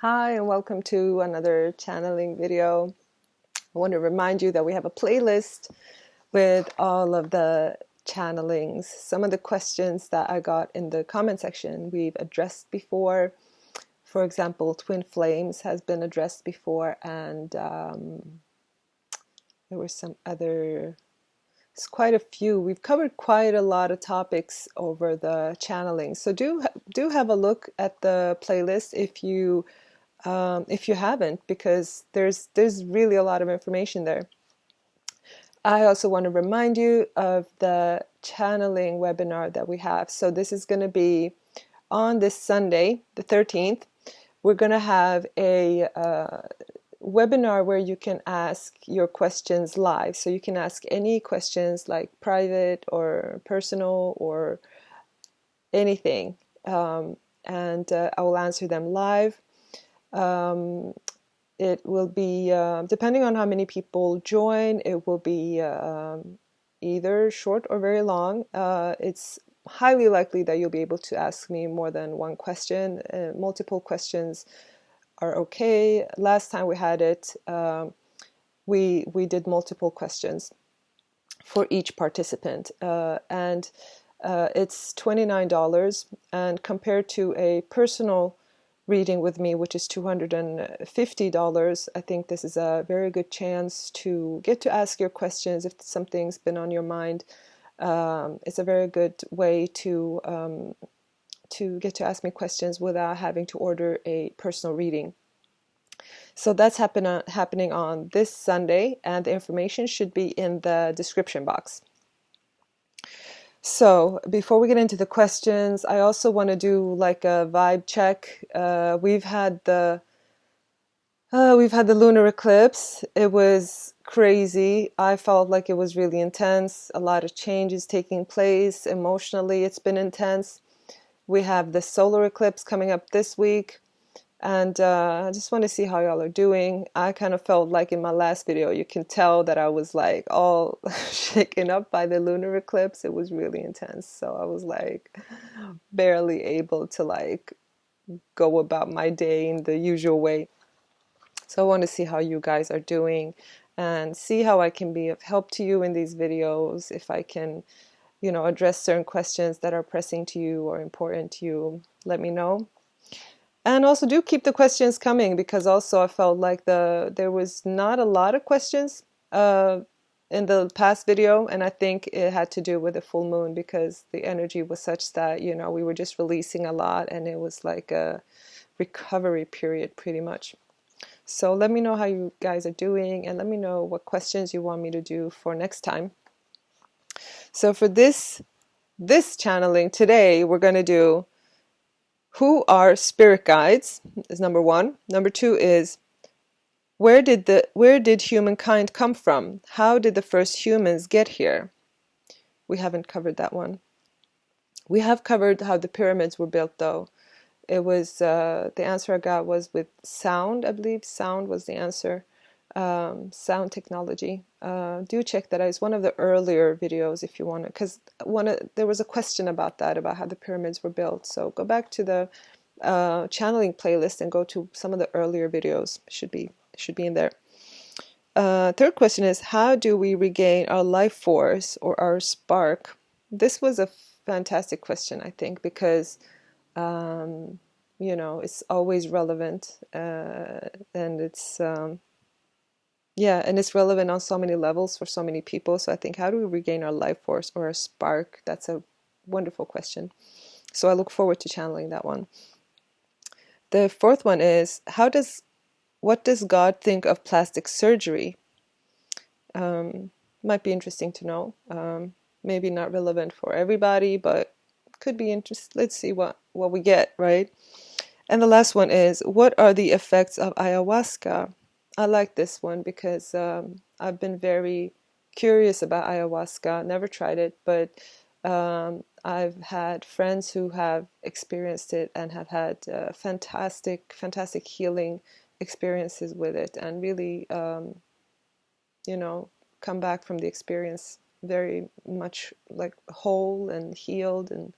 Hi, and welcome to another channeling video. I want to remind you that we have a playlist with all of the channelings. Some of the questions that I got in the comment section we've addressed before. For example, twin flames has been addressed before, and there were some other. It's quite a few. We've covered quite a lot of topics over the channeling. So do have a look at the playlist if you haven't, because there's really a lot of information there. I also want to remind you of the channeling webinar that we have. So this is going to be on this Sunday, the 13th. We're going to have a webinar where you can ask your questions live. So you can ask any questions, like private or personal or anything, and I will answer them live. It will be, depending on how many people join, it will be either short or very long. It's highly likely that you'll be able to ask me more than one question. Multiple questions are okay. Last time we had it, we did multiple questions for each participant, and it's $29, and compared to a personal reading with me, which is $250, I think this is a very good chance to get to ask your questions if something's been on your mind. It's a very good way to get to ask me questions without having to order a personal reading. So that's happening on this Sunday, and the information should be in the description box. So before we get into the questions, I also want to do like a vibe check. We've had the lunar eclipse. It was crazy. I felt like it was really intense. A lot of changes taking place. Emotionally, it's been intense. We have the solar eclipse coming up this week. And I just want to see how y'all are doing. I kind of felt like in my last video, you can tell that I was like all shaken up by the lunar eclipse. It was really intense. So I was like barely able to like go about my day in the usual way. So I want to see how you guys are doing and see how I can be of help to you in these videos. If I can, address certain questions that are pressing to you or important to you, let me know. And also do keep the questions coming, because also I felt like there was not a lot of questions in the past video, and I think it had to do with the full moon, because the energy was such that, we were just releasing a lot, and it was like a recovery period pretty much. So let me know how you guys are doing, and let me know what questions you want me to do for next time. So for this channeling today, we're going to do who are spirit guides is number one. Number two is where did humankind come from? How did the first humans get here? We haven't covered that one. We have covered how the pyramids were built, though. It was the answer I got was with sound, I believe. Sound was the answer. Sound technology. Do check that out. It's one of the earlier videos if you want to, because there was a question about that, about how the pyramids were built. So go back to the channeling playlist and go to some of the earlier videos. Should be in there. Third question is, how do we regain our life force or our spark? This was a fantastic question, I think, because it's always relevant, and it's and it's relevant on so many levels for so many people. So I think, how do we regain our life force or our spark? That's a wonderful question. So I look forward to channeling that one. The fourth one is, what does God think of plastic surgery? Might be interesting to know. Maybe not relevant for everybody, but could be interesting. Let's see what we get, right? And the last one is, what are the effects of ayahuasca? I like this one because I've been very curious about ayahuasca. Never tried it, but I've had friends who have experienced it and have had fantastic healing experiences with it, and really, come back from the experience very much like whole and healed. And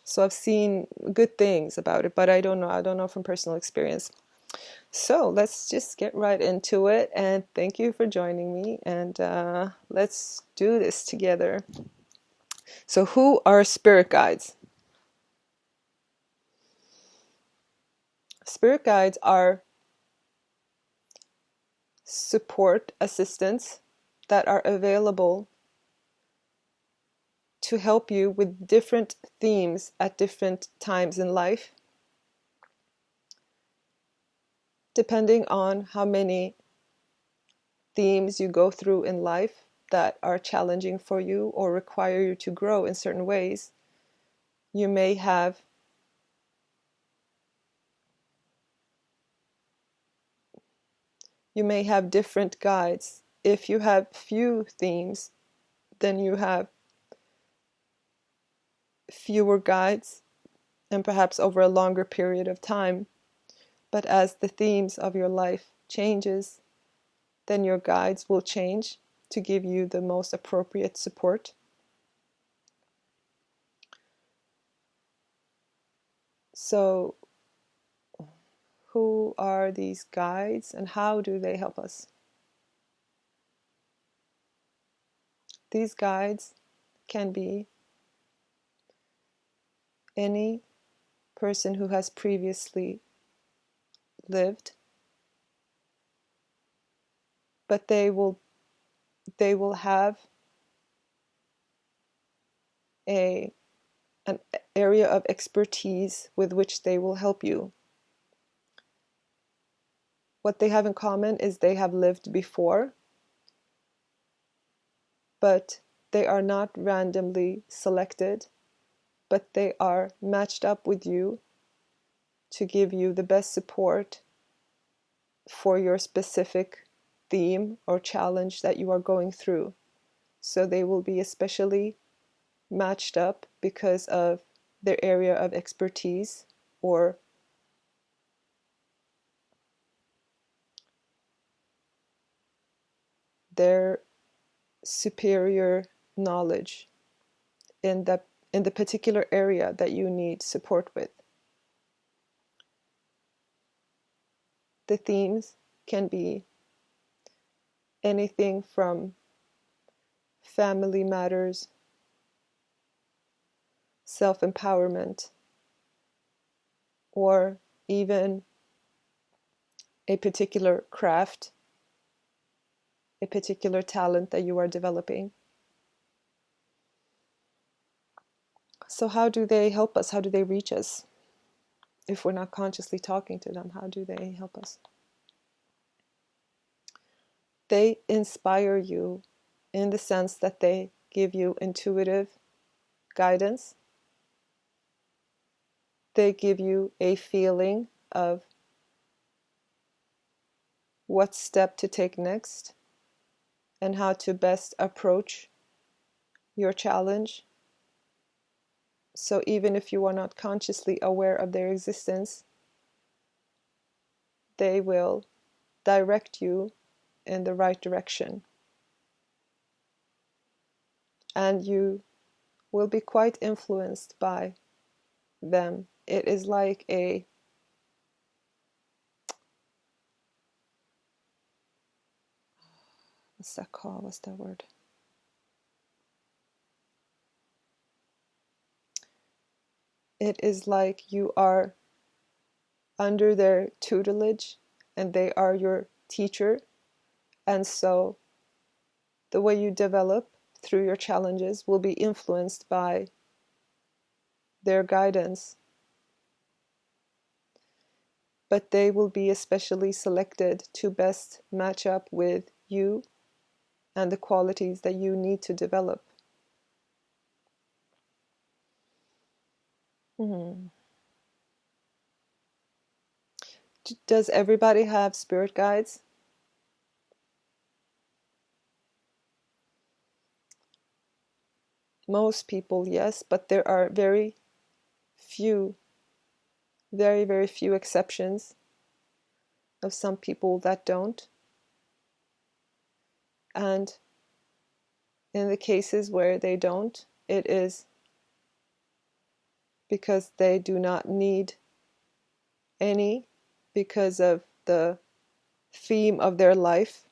so I've seen good things about it, but I don't know from personal experience. So let's just get right into it, and thank you for joining me, and let's do this together. So who are spirit guides? Spirit guides are support assistants that are available to help you with different themes at different times in life, depending on how many themes you go through in life that are challenging for you or require you to grow in certain ways. You may have different guides. If you have few themes, then you have fewer guides, and perhaps over a longer period of time. But as the themes of your life changes, then your guides will change to give you the most appropriate support. So, who are these guides and how do they help us? These guides can be any person who has previously lived, but they will have an area of expertise with which they will help you. What they have in common is they have lived before, but they are not randomly selected, but they are matched up with you to give you the best support for your specific theme or challenge that you are going through. So they will be especially matched up because of their area of expertise or their superior knowledge in the particular area that you need support with. The themes can be anything from family matters, self-empowerment, or even a particular craft, a particular talent that you are developing. So how do they help us? How do they reach us? If we're not consciously talking to them, how do they help us? They inspire you in the sense that they give you intuitive guidance. They give you a feeling of what step to take next and how to best approach your challenge. So even if you are not consciously aware of their existence, they will direct you in the right direction. And you will be quite influenced by them. It is like a what's that called? What's that word? It is like you are under their tutelage and they are your teacher. And so the way you develop through your challenges will be influenced by their guidance. But they will be especially selected to best match up with you and the qualities that you need to develop. Mm-hmm. Does everybody have spirit guides? Most people, yes, but there are very few, very few exceptions of some people that don't. And in the cases where they don't, it is because they do not need any because of the theme of their life.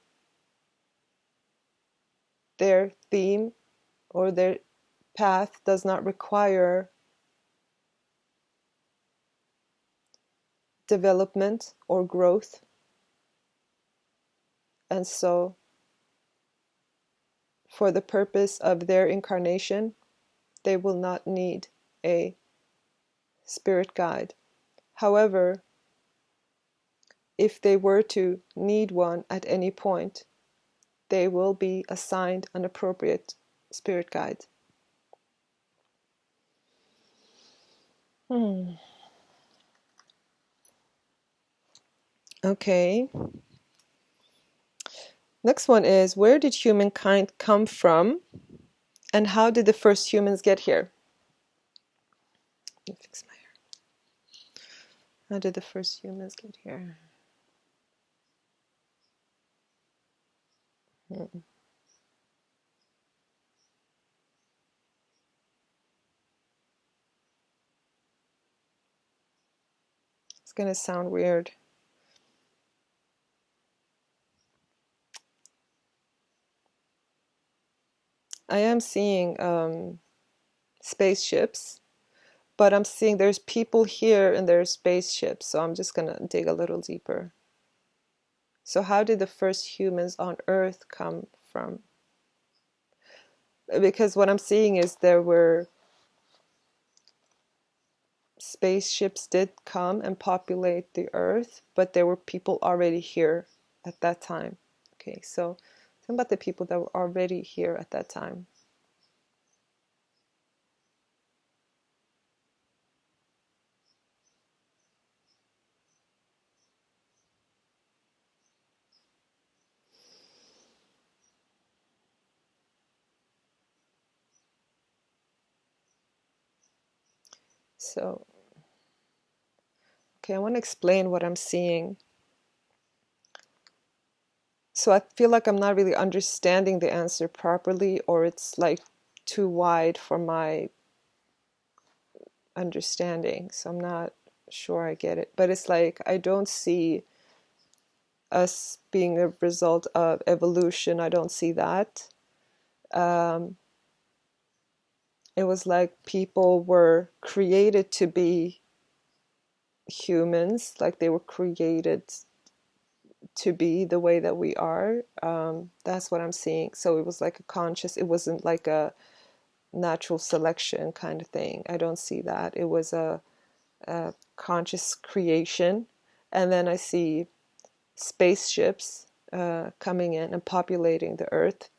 Their theme or their path does not require development or growth. And so, for the purpose of their incarnation, they will not need a spirit guide. However, if they were to need one at any point, they will be assigned an appropriate spirit guide. Okay. Next one is, where did humankind come from and how did the first humans get here? Let me fix my hair. How did the first humans get here? It's going to sound weird. I am seeing spaceships, but I'm seeing there's people here and there's spaceships, so I'm just going to dig a little deeper. So how did the first humans on Earth come from? Because what I'm seeing is there were spaceships did come and populate the Earth, but there were people already here at that time. Okay, so think about the people that were already here at that time. So, okay, I want to explain what I'm seeing. So I feel like I'm not really understanding the answer properly, or it's like too wide for my understanding. So I'm not sure I get it. But it's like I don't see us being a result of evolution. I don't see that. It was like people were created to be humans, like they were created to be the way that we are. That's what I'm seeing. So it was like a conscious, it wasn't like a natural selection kind of thing. I don't see that. It was a conscious creation. And then I see spaceships coming in and populating the earth.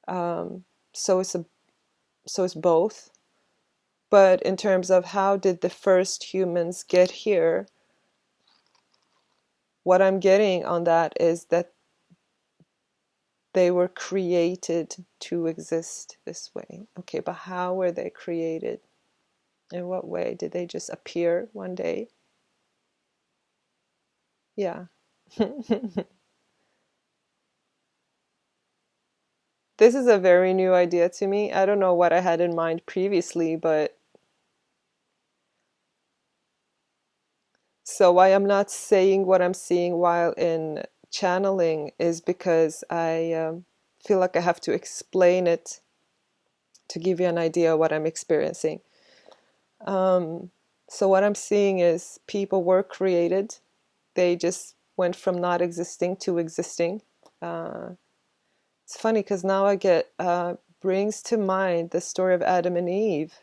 So it's both. But in terms of how did the first humans get here, what I'm getting on that is that they were created to exist this way. Okay, but how were they created? In what way? Did they just appear one day? Yeah. This is a very new idea to me. I don't know what I had in mind previously, but so why I'm not saying what I'm seeing while in channeling is because I feel like I have to explain it to give you an idea of what I'm experiencing. So what I'm seeing is people were created. They just went from not existing to existing. It's funny because now I get brings to mind the story of Adam and Eve.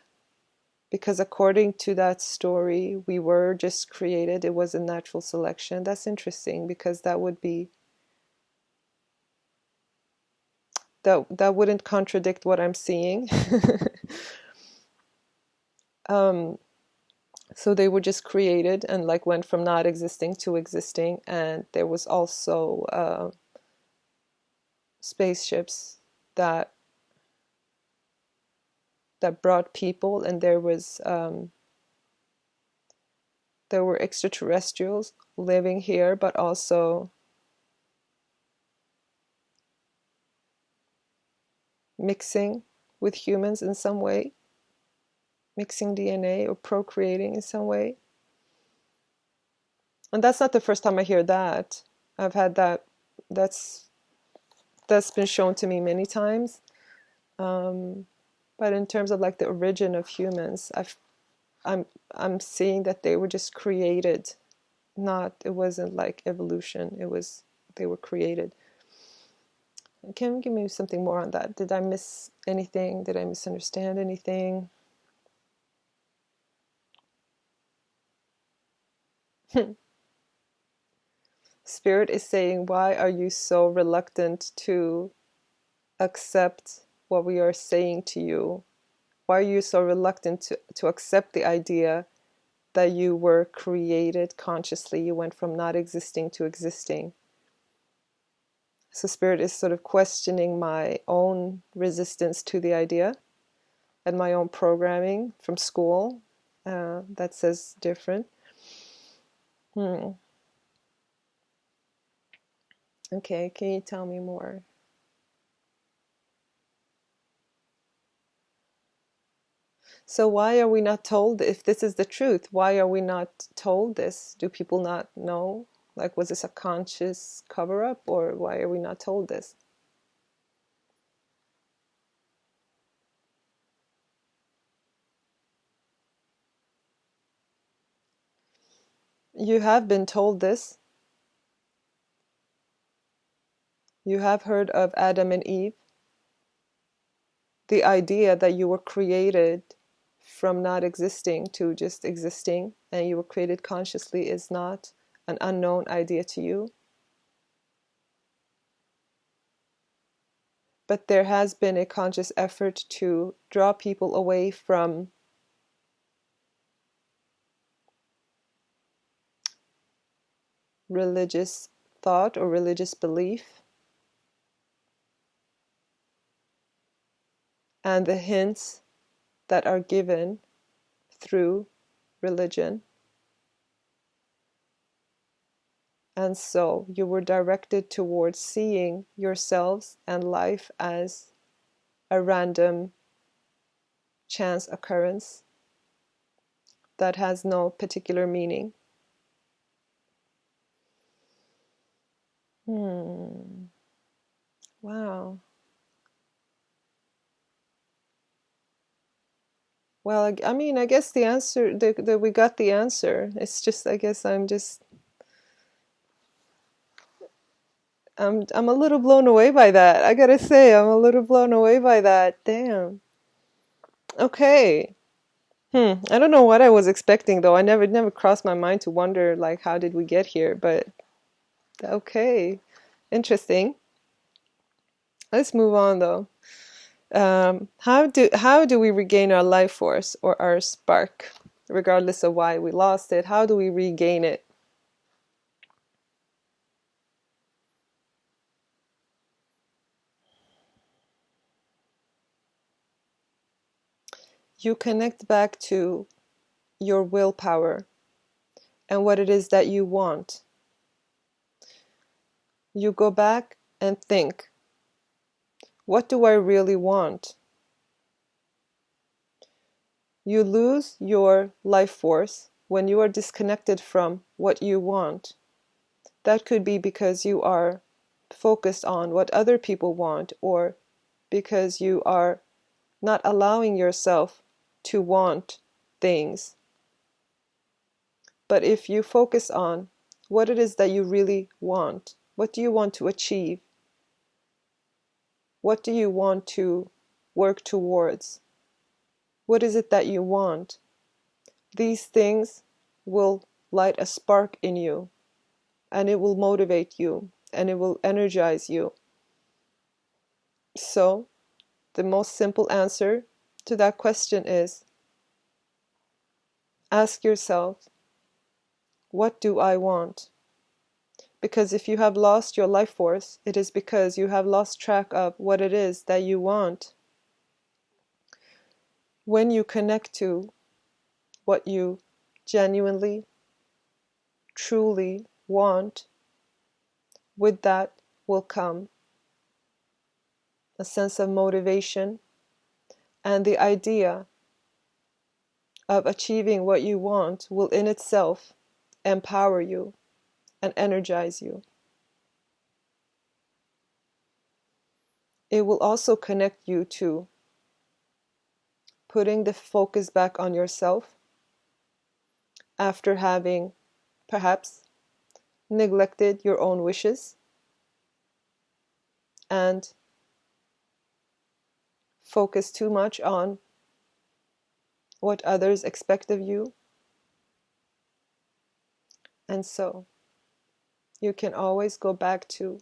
Because according to that story, we were just created. It was a natural selection. That's interesting because that would be that wouldn't contradict what I'm seeing. So they were just created and like went from not existing to existing, and there was also spaceships that brought people, and there were extraterrestrials living here, but also mixing with humans in some way, mixing DNA or procreating in some way. And that's not the first time I hear that. I've had that. That's that's been shown to me many times. Um, but in terms of like the origin of humans, I'm I'm seeing that they were just created. Not, it wasn't like evolution. It was, they were created. Can you give me something more on that? Did I miss anything? Did I misunderstand anything? Spirit is saying, why are you so reluctant to accept what we are saying to you? Why are you so reluctant to accept the idea that you were created consciously? You went from not existing to existing. So Spirit is sort of questioning my own resistance to the idea and my own programming from school that says different. Okay, can you tell me more? So why are we not told, if this is the truth, why are we not told this? Do people not know? Like, was this a conscious cover-up, or why are we not told this? You have been told this. You have heard of Adam and Eve. The idea that you were created from not existing to just existing, and you were created consciously, is not an unknown idea to you. But there has been a conscious effort to draw people away from religious thought or religious belief, and the hints that are given through religion. And so you were directed towards seeing yourselves and life as a random chance occurrence that has no particular meaning. Wow. Well, I mean, I guess the answer, we got the answer. It's just, I guess I'm a little blown away by that. I gotta say, I'm a little blown away by that. Damn. Okay. I don't know what I was expecting though. I never crossed my mind to wonder like how did we get here, but okay. Interesting. Let's move on though. How do we regain our life force or our spark, regardless of why we lost it? How do we regain it? You connect back to your willpower and what it is that you want. You go back and think, what do I really want? You lose your life force when you are disconnected from what you want. That could be because you are focused on what other people want, or because you are not allowing yourself to want things. But if you focus on what it is that you really want, what do you want to achieve? What do you want to work towards? What is it that you want? These things will light a spark in you, and it will motivate you, and it will energize you. So, the most simple answer to that question is ask yourself, what do I want? Because if you have lost your life force, it is because you have lost track of what it is that you want. When you connect to what you genuinely, truly want, with that will come a sense of motivation and the idea of achieving what you want will in itself empower you and energize you. It will also connect you to putting the focus back on yourself after having perhaps neglected your own wishes and focus too much on what others expect of you. And so you can always go back to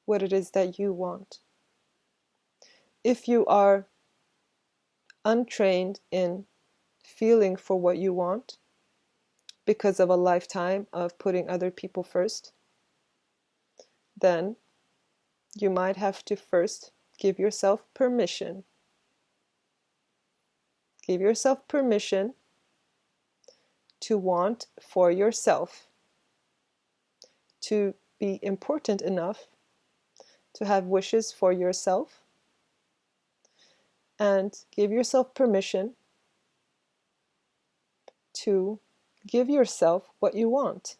what it is that you want. If you are untrained in feeling for what you want because of a lifetime of putting other people first, then you might have to first give yourself permission. Give yourself permission to want for yourself, to be important enough to have wishes for yourself, and give yourself permission to give yourself what you want.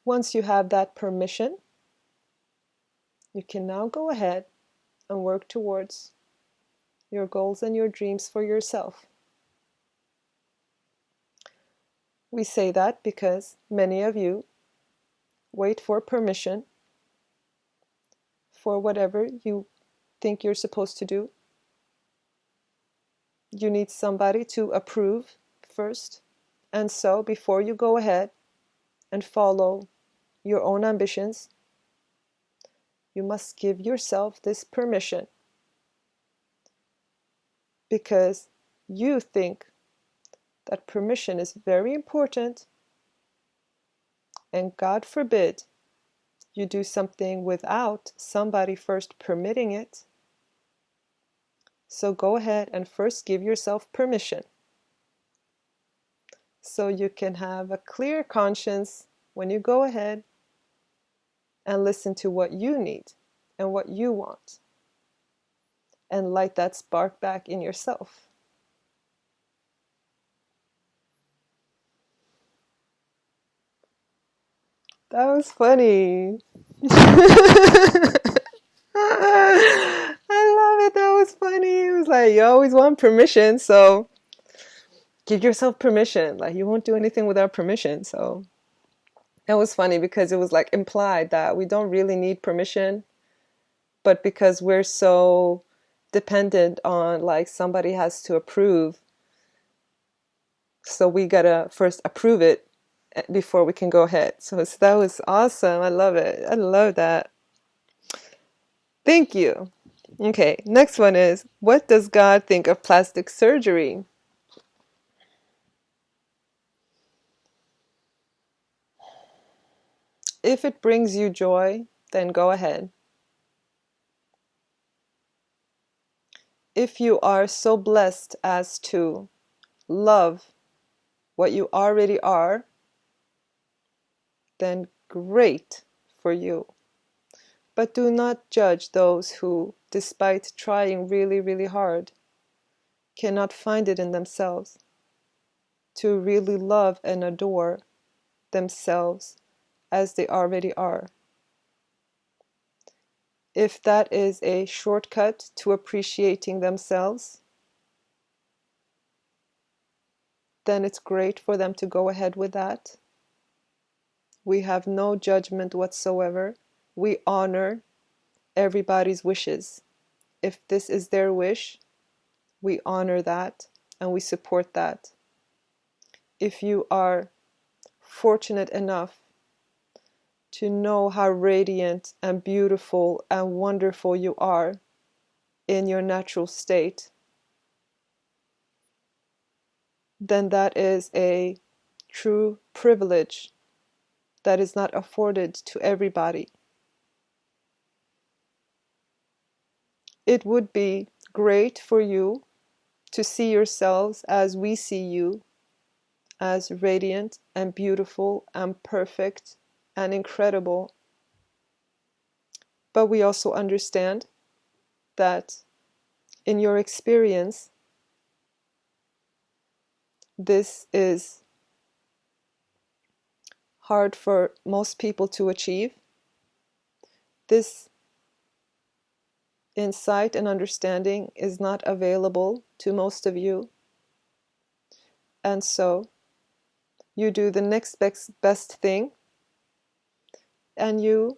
Once you have that permission, you can now go ahead and work towards your goals and your dreams for yourself. We say that because many of you wait for permission for whatever you think you're supposed to do. You need somebody to approve first. And so before you go ahead and follow your own ambitions, you must give yourself this permission, because you think that permission is very important, and God forbid you do something without somebody first permitting it. So go ahead and first give yourself permission, so you can have a clear conscience when you go ahead and listen to what you need and what you want, and light that spark back in yourself. That was funny. I love it. That was funny. It was like, you always want permission, so give yourself permission. Like, you won't do anything without permission. So that was funny because it was like implied that we don't really need permission, but because we're so dependent on like somebody has to approve, so we gotta first approve it before we can go ahead. So that was awesome. I love it. I love that. Thank you. Okay, next one is, what does God think of plastic surgery? If it brings you joy, then go ahead. If you are so blessed as to love what you already are, then great for you. But do not judge those who, despite trying really, really hard, cannot find it in themselves to really love and adore themselves as they already are. If that is a shortcut to appreciating themselves, then it's great for them to go ahead with that. We have no judgment whatsoever. We honor everybody's wishes. If this is their wish, we honor that and we support that. If you are fortunate enough to know how radiant and beautiful and wonderful you are in your natural state, then that is a true privilege that is not afforded to everybody. It would be great for you to see yourselves as we see you, as radiant and beautiful and perfect and incredible. But we also understand that in your experience, this is hard for most people to achieve. This insight and understanding is not available to most of you. And so you do the next best thing, and you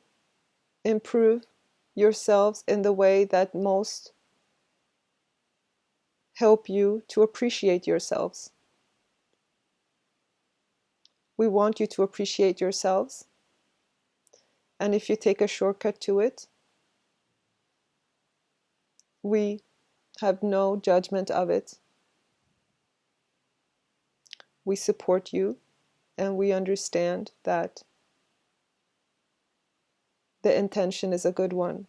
improve yourselves in the way that most help you to appreciate yourselves. We want you to appreciate yourselves. And if you take a shortcut to it, we have no judgment of it. We support you, and we understand that the intention is a good one,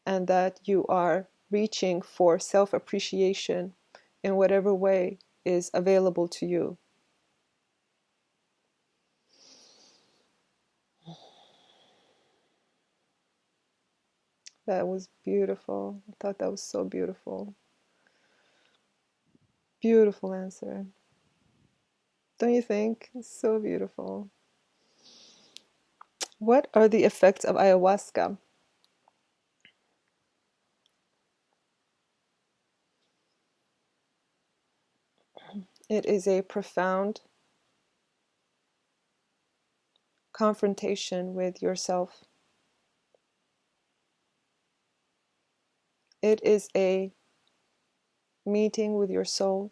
and that you are reaching for self-appreciation in whatever way is available to you. That was beautiful. I thought that was so beautiful. Beautiful answer. Don't you think? It's so beautiful. What are the effects of ayahuasca? It is a profound confrontation with yourself. It is a meeting with your soul.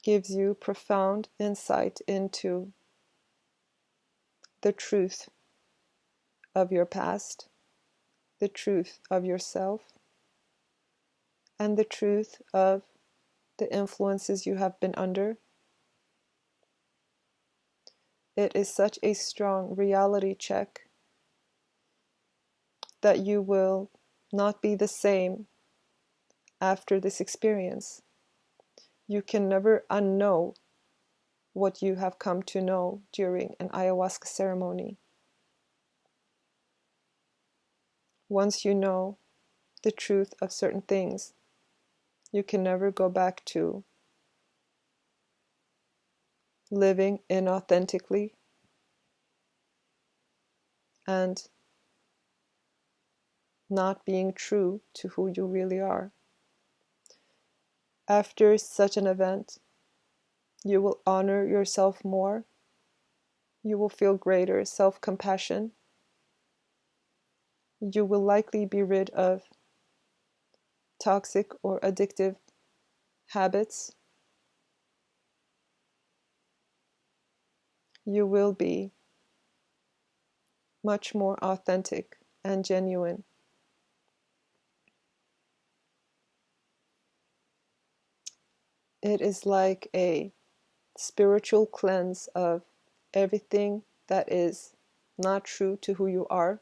Gives you profound insight into the truth of your past, the truth of yourself, and the truth of the influences you have been under. It is such a strong reality check that you will not be the same after this experience. You can never unknow what you have come to know during an ayahuasca ceremony. Once you know the truth of certain things, you can never go back to living inauthentically and not being true to who you really are. After such an event, you will honor yourself more. You will feel greater self-compassion. You will likely be rid of toxic or addictive habits. You will be much more authentic and genuine. It is like a spiritual cleanse of everything that is not true to who you are,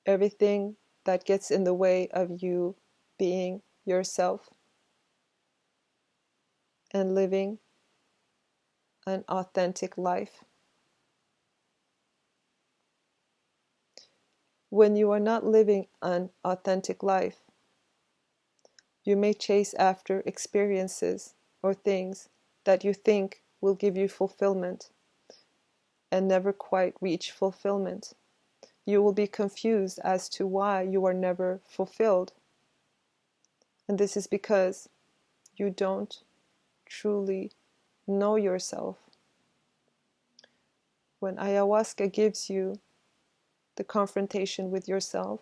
everything that gets in the way of you being yourself and living an authentic life. When you are not living an authentic life, you may chase after experiences or things that you think will give you fulfillment and never quite reach fulfillment. You will be confused as to why you are never fulfilled. And this is because you don't truly know yourself. When ayahuasca gives you the confrontation with yourself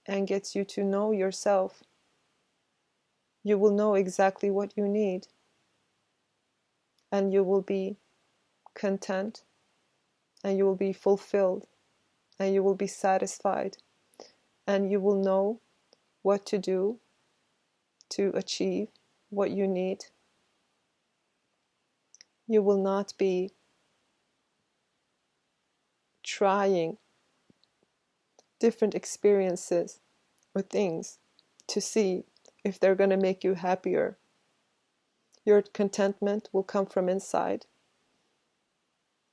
and gets you to know yourself, you will know exactly what you need, and you will be content, and you will be fulfilled, and you will be satisfied, and you will know what to do to achieve what you need. You will not be trying different experiences or things to see if they're going to make you happier. Your contentment will come from inside,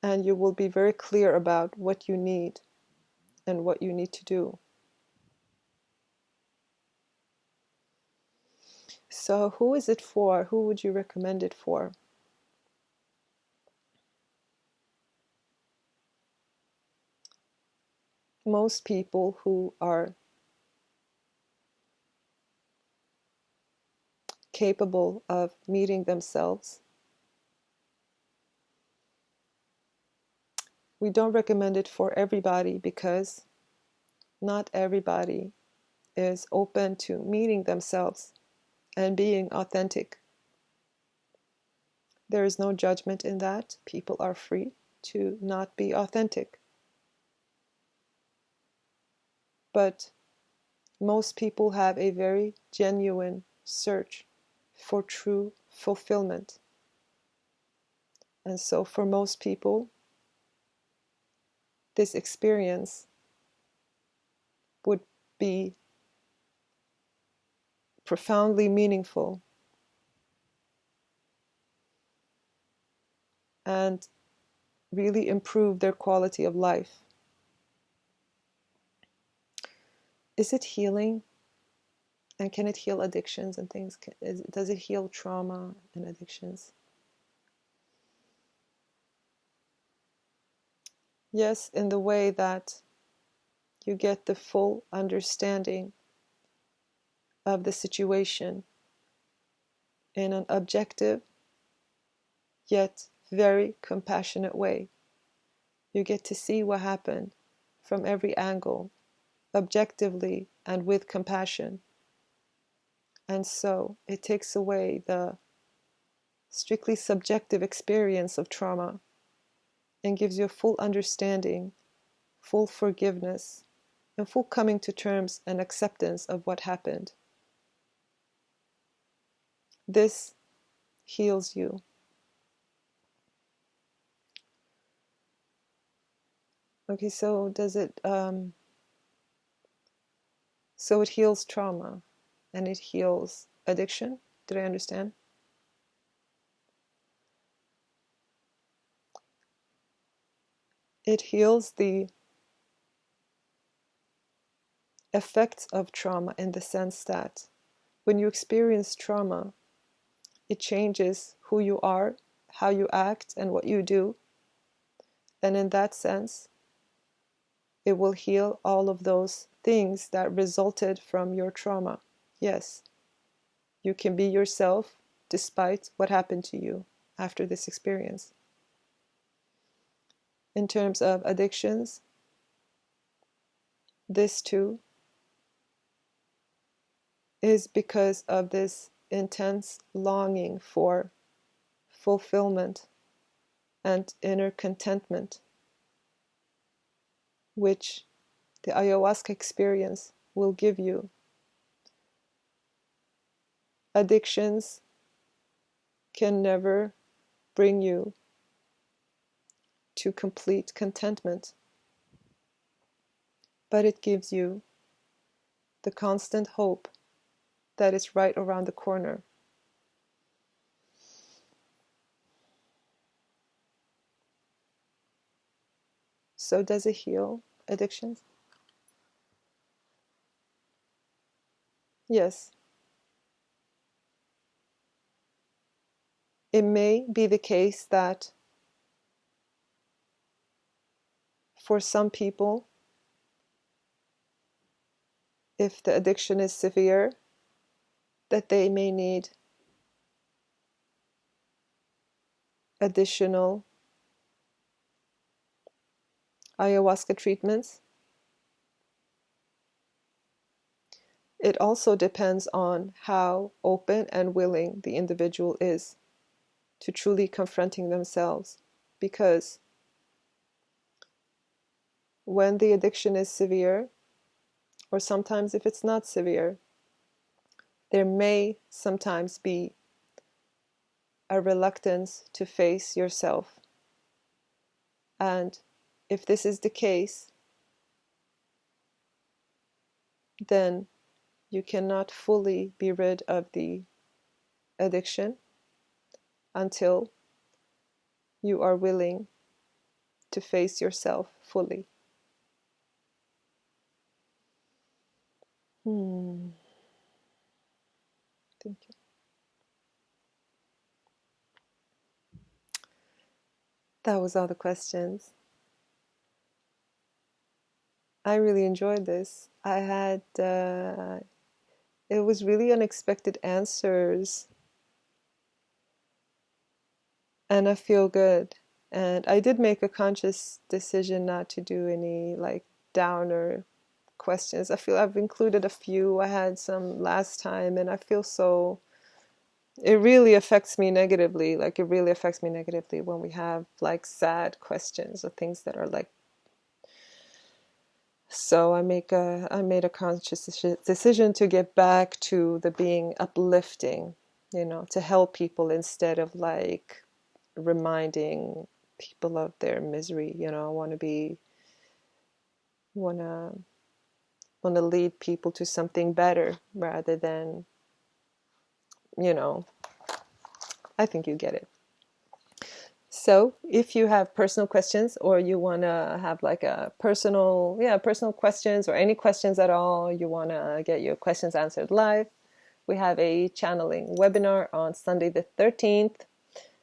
and you will be very clear about what you need and what you need to do. So who is it for? Who would you recommend it for? most people who are capable of meeting themselves, we don't recommend it for everybody because not everybody is open to meeting themselves and being authentic. There is no judgment in that. People are free to not be authentic. But most people have a very genuine search for true fulfillment. And so for most people, this experience would be profoundly meaningful and really improve their quality of life. Is it healing? And can it heal addictions and things? Does it heal trauma and addictions? Yes, in the way that you get the full understanding of the situation in an objective yet very compassionate way. You get to see what happened from every angle, objectively and with compassion. And so it takes away the strictly subjective experience of trauma and gives you a full understanding, full forgiveness, and full coming to terms and acceptance of what happened. This heals you. Okay, so does it, so it heals trauma and it heals addiction? Did I understand? It heals the effects of trauma in the sense that when you experience trauma, it changes who you are, how you act, and what you do. And in that sense, it will heal all of those things that resulted from your trauma. Yes, you can be yourself despite what happened to you after this experience. In terms of addictions, this too is because of this intense longing for fulfillment and inner contentment, which the ayahuasca experience will give you. Addictions can never bring you to complete contentment, but it gives you the constant hope that it's right around the corner. So does it heal addictions? Yes. It may be the case that for some people, if the addiction is severe, that they may need additional ayahuasca treatments. It also depends on how open and willing the individual is to truly confronting themselves, because when the addiction is severe, or sometimes if it's not severe, there may sometimes be a reluctance to face yourself. And if this is the case, then you cannot fully be rid of the addiction until you are willing to face yourself fully. Thank you. That was all the questions. I really enjoyed this. I had, it was really unexpected answers, and I feel good. And I did make a conscious decision not to do any like downer questions. I feel I've included a few. I had some last time, and I feel so, it really affects me negatively. Like, it really affects me negatively when we have like sad questions or things that are like, so I made a conscious decision to get back to the being uplifting, to help people instead of like reminding people of their misery. I want to lead people to something better rather than, you know, I think you get it. So if you have personal questions, or you want to have like a personal questions, or any questions at all, you want to get your questions answered live, we have a channeling webinar on Sunday the 13th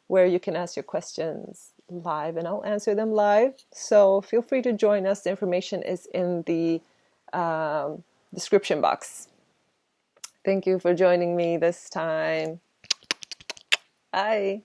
where you can ask your questions live and I'll answer them live. So feel free to join us. The information is in the description box. Thank you for joining me this time. Bye.